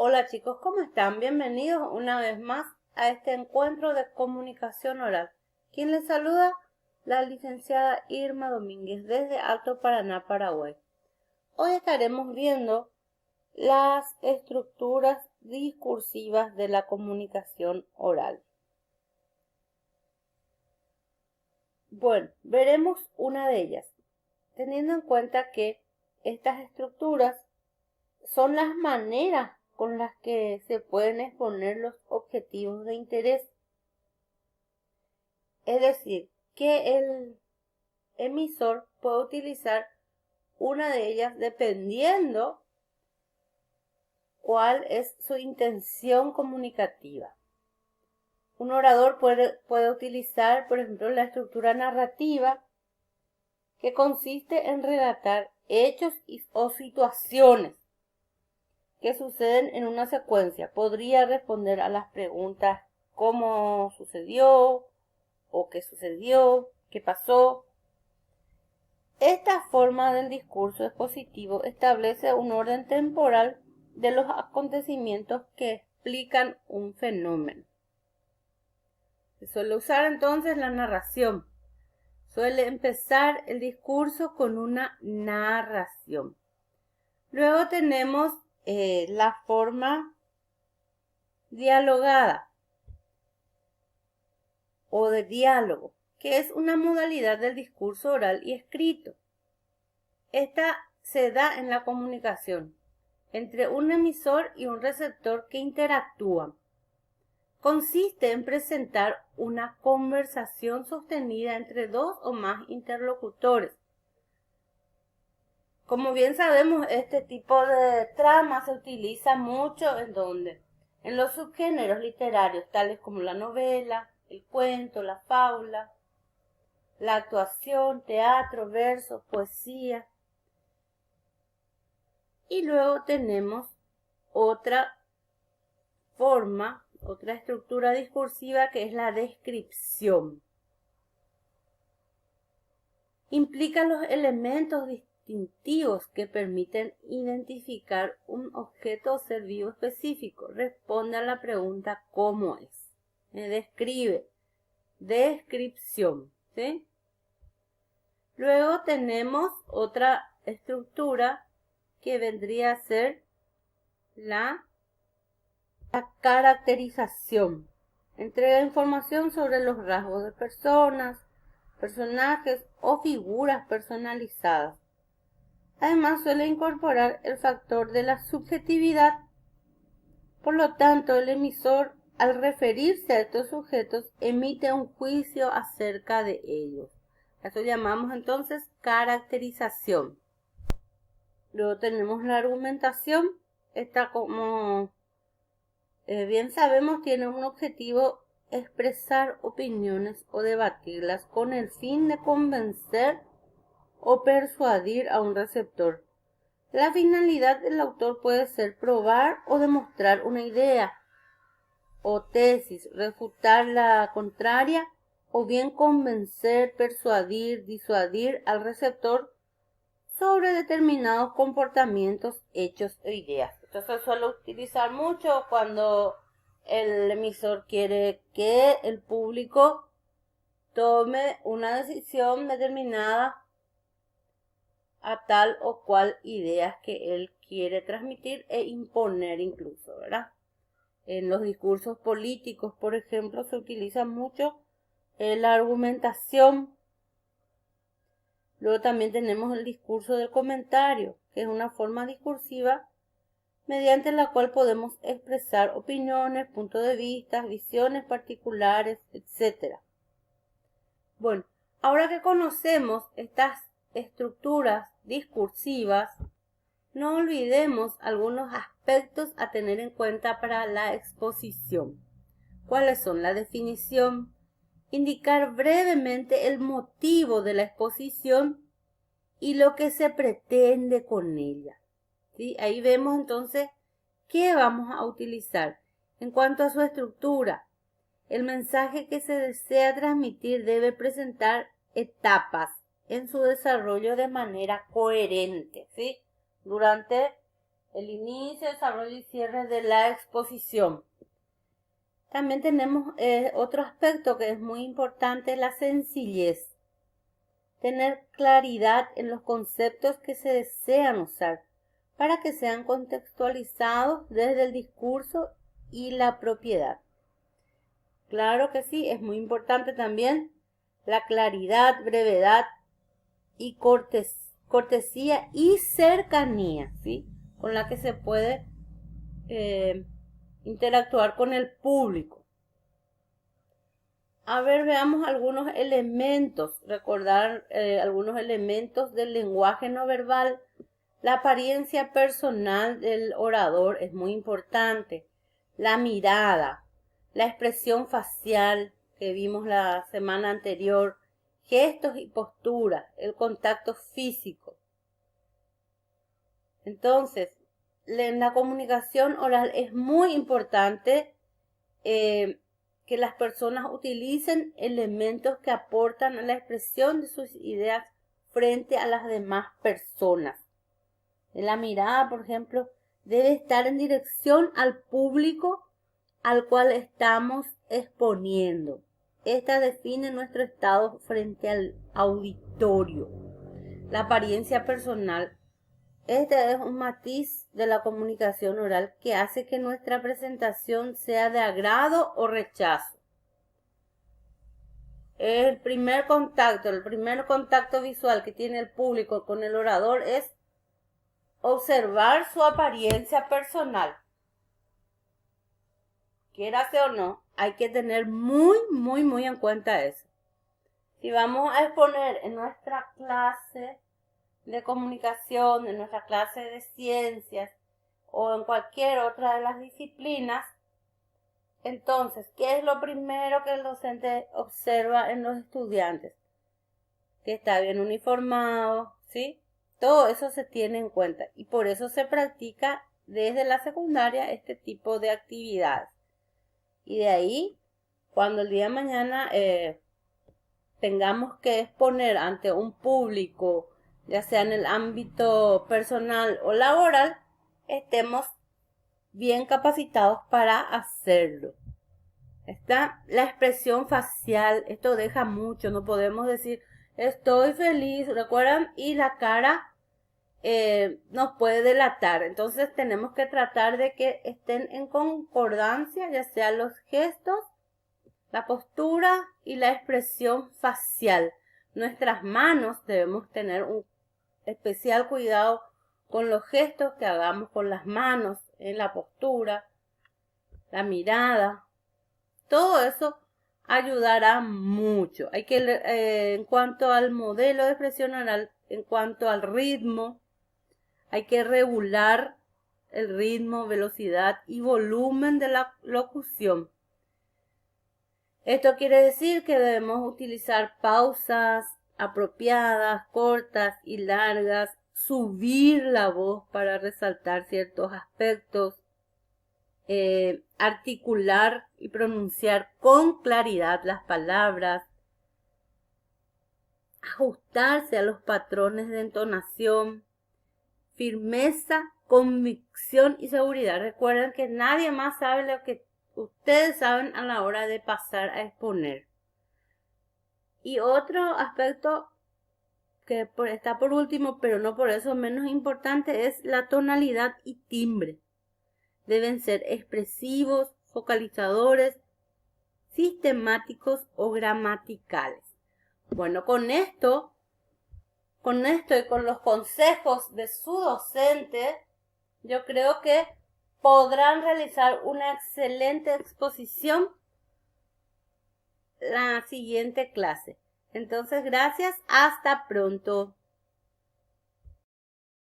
Hola chicos, ¿cómo están? Bienvenidos una vez más a este encuentro de comunicación oral. ¿Quién les saluda? La licenciada Irma Domínguez desde Alto Paraná, Paraguay. Hoy estaremos viendo las estructuras discursivas de la comunicación oral. Bueno, veremos una de ellas, teniendo en cuenta que estas estructuras son las maneras con las que se pueden exponer los objetivos de interés. Es decir, que el emisor puede utilizar una de ellas dependiendo cuál es su intención comunicativa. Un orador puede utilizar, por ejemplo, la estructura narrativa, que consiste en relatar hechos o situaciones que suceden en una secuencia. Podría responder a las preguntas ¿cómo sucedió? ¿O qué sucedió? ¿Qué pasó? Esta forma del discurso expositivo establece un orden temporal de los acontecimientos que explican un fenómeno. Se suele usar entonces la narración. Suele empezar el discurso con una narración. Luego tenemos la forma dialogada o de diálogo, que es una modalidad del discurso oral y escrito. Esta se da en la comunicación entre un emisor y un receptor que interactúan. Consiste en presentar una conversación sostenida entre dos o más interlocutores. Como bien sabemos, este tipo de trama se utiliza mucho en los subgéneros literarios, tales como la novela, el cuento, la fábula, la actuación, teatro, versos, poesía. Y luego tenemos otra forma, otra estructura discursiva, que es la descripción. Implica los elementos distintivos que permiten identificar un objeto o ser vivo específico. Responde a la pregunta ¿cómo es? Describe. Descripción. ¿Sí? Luego tenemos otra estructura que vendría a ser la caracterización. Entrega información sobre los rasgos de personas, personajes o figuras personalizadas. Además, suele incorporar el factor de la subjetividad. Por lo tanto, el emisor, al referirse a estos sujetos, emite un juicio acerca de ellos. Eso llamamos entonces caracterización. Luego tenemos la argumentación. Esta, como bien sabemos, tiene un objetivo: expresar opiniones o debatirlas con el fin de convencer o persuadir a un receptor. La finalidad del autor puede ser probar o demostrar una idea o tesis, refutar la contraria, o bien convencer, persuadir, disuadir al receptor sobre determinados comportamientos, hechos o ideas. Esto se suele utilizar mucho cuando el emisor quiere que el público tome una decisión determinada a tal o cual ideas que él quiere transmitir e imponer incluso, ¿verdad? En los discursos políticos, por ejemplo, se utiliza mucho la argumentación. Luego también tenemos el discurso del comentario, que es una forma discursiva mediante la cual podemos expresar opiniones, puntos de vista, visiones particulares, etc. Bueno, ahora que conocemos estas estructuras discursivas, no olvidemos algunos aspectos a tener en cuenta para la exposición. ¿Cuáles son? La definición, indicar brevemente el motivo de la exposición y lo que se pretende con ella. ¿Sí? Ahí vemos entonces qué vamos a utilizar. En cuanto a su estructura, el mensaje que se desea transmitir debe presentar etapas en su desarrollo de manera coherente, ¿sí? Durante el inicio, desarrollo y cierre de la exposición. También tenemos otro aspecto que es muy importante, la sencillez. Tener claridad en los conceptos que se desean usar para que sean contextualizados desde el discurso y la propiedad. Claro que sí, es muy importante también la claridad, brevedad y cortesía y cercanía, ¿sí? Con la que se puede interactuar con el público. A ver, veamos algunos elementos, recordar algunos elementos del lenguaje no verbal. La apariencia personal del orador es muy importante. La mirada, la expresión facial que vimos la semana anterior, gestos y posturas, el contacto físico. Entonces, en la comunicación oral es muy importante que las personas utilicen elementos que aportan a la expresión de sus ideas frente a las demás personas. La mirada, por ejemplo, debe estar en dirección al público al cual estamos exponiendo. Esta define nuestro estado frente al auditorio. La apariencia personal. Este es un matiz de la comunicación oral que hace que nuestra presentación sea de agrado o rechazo. El primer contacto visual que tiene el público con el orador es observar su apariencia personal. Quierase o no, hay que tener muy en cuenta eso. Si vamos a exponer en nuestra clase de comunicación, en nuestra clase de ciencias o en cualquier otra de las disciplinas, entonces, ¿qué es lo primero que el docente observa en los estudiantes? Que está bien uniformado, ¿sí? Todo eso se tiene en cuenta y por eso se practica desde la secundaria este tipo de actividades. Y de ahí, cuando el día de mañana tengamos que exponer ante un público, ya sea en el ámbito personal o laboral, estemos bien capacitados para hacerlo. Está la expresión facial, esto deja mucho, no podemos decir estoy feliz, ¿recuerdan? Y la cara nos puede delatar, entonces tenemos que tratar de que estén en concordancia, ya sea los gestos, la postura y la expresión facial. Nuestras manos debemos tener un especial cuidado con los gestos que hagamos con las manos, en la postura, la mirada. Todo eso ayudará mucho. Hay que, en cuanto al modelo de expresión oral, en cuanto al ritmo, hay que regular el ritmo, velocidad y volumen de la locución. Esto quiere decir que debemos utilizar pausas apropiadas, cortas y largas, subir la voz para resaltar ciertos aspectos, articular y pronunciar con claridad las palabras, ajustarse a los patrones de entonación, firmeza, convicción y seguridad. Recuerden que nadie más sabe lo que ustedes saben a la hora de pasar a exponer. Y otro aspecto que está por último, pero no por eso menos importante, es la tonalidad y timbre. Deben ser expresivos, focalizadores, sistemáticos o gramaticales. Bueno, con esto y con los consejos de su docente, yo creo que podrán realizar una excelente exposición la siguiente clase. Entonces, gracias, hasta pronto.